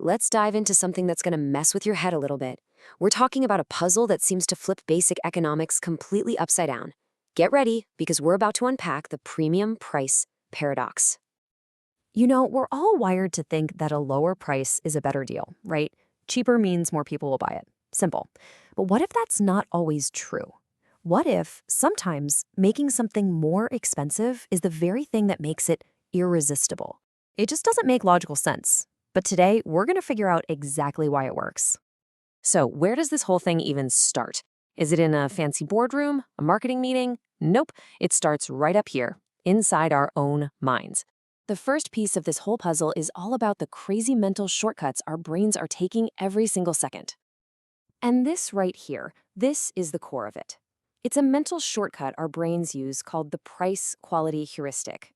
let's dive into something that's going to mess with your head a little bit. We're talking about a puzzle that seems to flip basic economics completely upside down. Get ready, because we're about to unpack the premium price paradox. You know, we're all wired to think that a lower price is a better deal, right? Cheaper means more people will buy it. Simple. But what if that's not always true? What if sometimes making something more expensive is the very thing that makes it irresistible? It just doesn't make logical sense. But today, we're going to figure out exactly why it works. So, where does this whole thing even start? Is it in a fancy boardroom, a marketing meeting? Nope. It starts right up here, inside our own minds. The first piece of this whole puzzle is all about the crazy mental shortcuts our brains are taking every single second. And this right here, this is the core of it. It's a mental shortcut our brains use called the price-quality heuristic.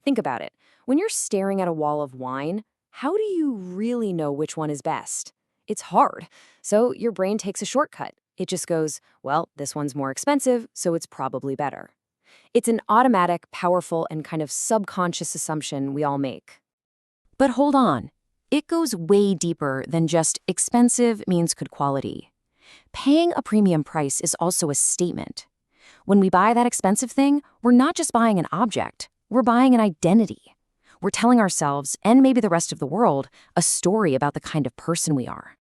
Think about it. When you're staring at a wall of wine, how do you really know which one is best? It's hard. So your brain takes a shortcut. It just goes, well, this one's more expensive, so it's probably better. It's an automatic, powerful, and kind of subconscious assumption we all make. But hold on. It goes way deeper than just expensive means good quality. Paying a premium price is also a statement. When we buy that expensive thing, we're not just buying an object, we're buying an identity. We're telling ourselves, and maybe the rest of the world, a story about the kind of person we are.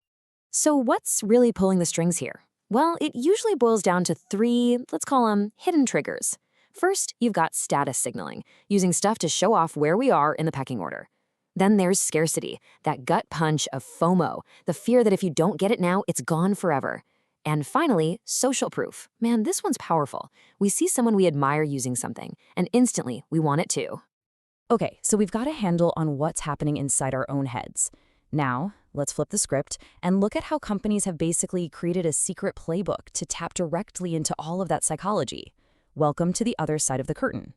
So what's really pulling the strings here? Well, it usually boils down to three, let's call them hidden triggers. First, you've got status signaling, using stuff to show off where we are in the pecking order. Then there's scarcity, that gut punch of FOMO, the fear that if you don't get it now, it's gone forever. And finally, social proof. Man, this one's powerful. We see someone we admire using something, and instantly we want it too. Okay, so we've got a handle on what's happening inside our own heads. Now, let's flip the script and look at how companies have basically created a secret playbook to tap directly into all of that psychology. Welcome to the other side of the curtain.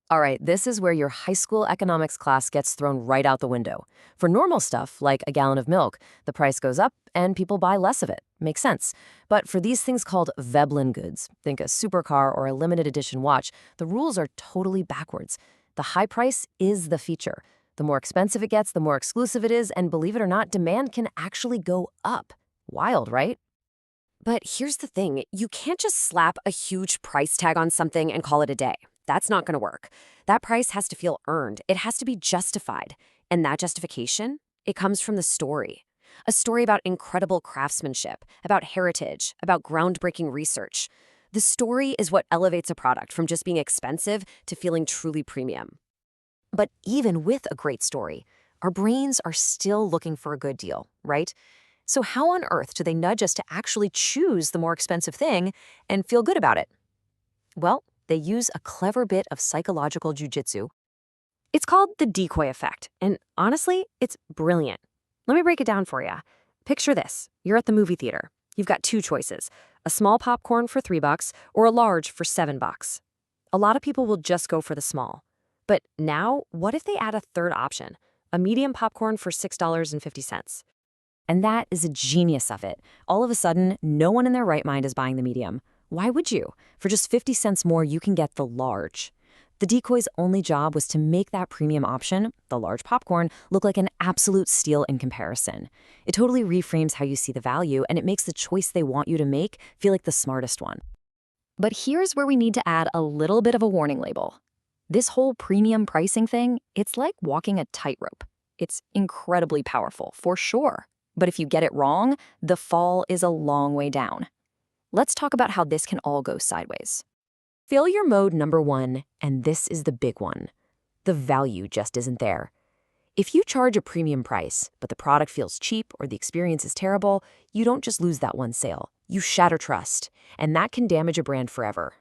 All right, this is where your high school economics class gets thrown right out the window. For normal stuff, like a gallon of milk, the price goes up and people buy less of it. Makes sense. But for these things called Veblen goods, think a supercar or a limited edition watch, the rules are totally backwards. The high price is the feature. The more expensive it gets, the more exclusive it is, and believe it or not, demand can actually go up. Wild, right? But here's the thing, you can't just slap a huge price tag on something and call it a day. That's not going to work. That price has to feel earned. It has to be justified. And that justification, it comes from the story. A story about incredible craftsmanship, about heritage, about groundbreaking research. The story is what elevates a product from just being expensive to feeling truly premium. But even with a great story, our brains are still looking for a good deal, right? So how on earth do they nudge us to actually choose the more expensive thing and feel good about it? Well, they use a clever bit of psychological jujitsu. It's called the decoy effect, and honestly, it's brilliant. Let me break it down for you. Picture this. You're at the movie theater. You've got two choices, a small popcorn for $3 or a large for $7. A lot of people will just go for the small. But now, what if they add a third option, a medium popcorn for $6.50? And that is a genius of it. All of a sudden, no one in their right mind is buying the medium. Why would you? For just 50 cents more, you can get the large. The decoy's only job was to make that premium option, the large popcorn, look like an absolute steal in comparison. It totally reframes how you see the value, and it makes the choice they want you to make feel like the smartest one. But here's where we need to add a little bit of a warning label. This whole premium pricing thing, it's like walking a tightrope. It's incredibly powerful, for sure. But if you get it wrong, the fall is a long way down. Let's talk about how this can all go sideways. Failure mode number one, and this is the big one. The value just isn't there. If you charge a premium price, but the product feels cheap or the experience is terrible, you don't just lose that one sale. You shatter trust, and that can damage a brand forever.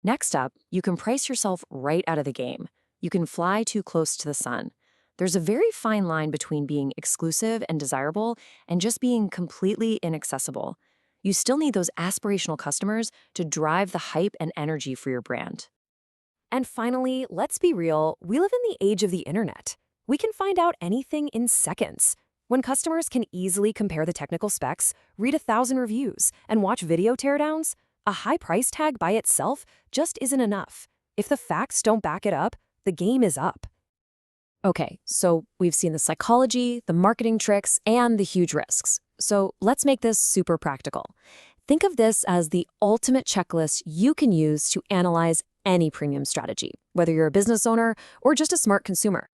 Next up, you can price yourself right out of the game. You can fly too close to the sun. There's a very fine line between being exclusive and desirable and just being completely inaccessible. You still need those aspirational customers to drive the hype and energy for your brand. And finally, let's be real, we live in the age of the internet. We can find out anything in seconds. When customers can easily compare the technical specs, read 1,000 reviews, and watch video teardowns, a high price tag by itself just isn't enough. If the facts don't back it up, the game is up. Okay, so we've seen the psychology, the marketing tricks, and the huge risks. So let's make this super practical. Think of this as the ultimate checklist you can use to analyze any premium strategy, whether you're a business owner or just a smart consumer.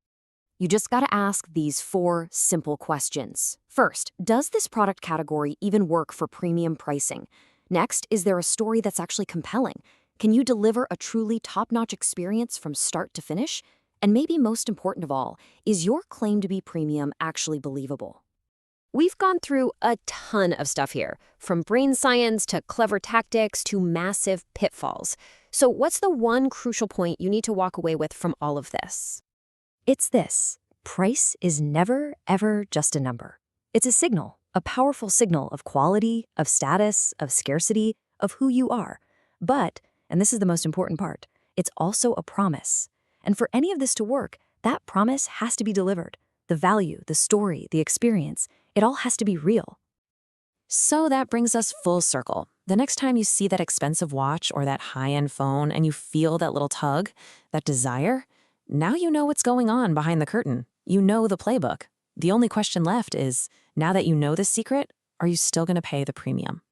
You just got to ask these 4 simple questions. First, does this product category even work for premium pricing? Next, is there a story that's actually compelling? Can you deliver a truly top-notch experience from start to finish? And maybe most important of all, is your claim to be premium actually believable? We've gone through a ton of stuff here, from brain science to clever tactics to massive pitfalls. So what's the one crucial point you need to walk away with from all of this? It's this: price is never, ever just a number. It's a signal, a powerful signal of quality, of status, of scarcity, of who you are. But, and this is the most important part, it's also a promise. And for any of this to work, that promise has to be delivered. The value, the story, the experience, it all has to be real. So that brings us full circle. The next time you see that expensive watch or that high-end phone and you feel that little tug, that desire, now you know what's going on behind the curtain. You know the playbook. The only question left is, now that you know this secret, are you still going to pay the premium?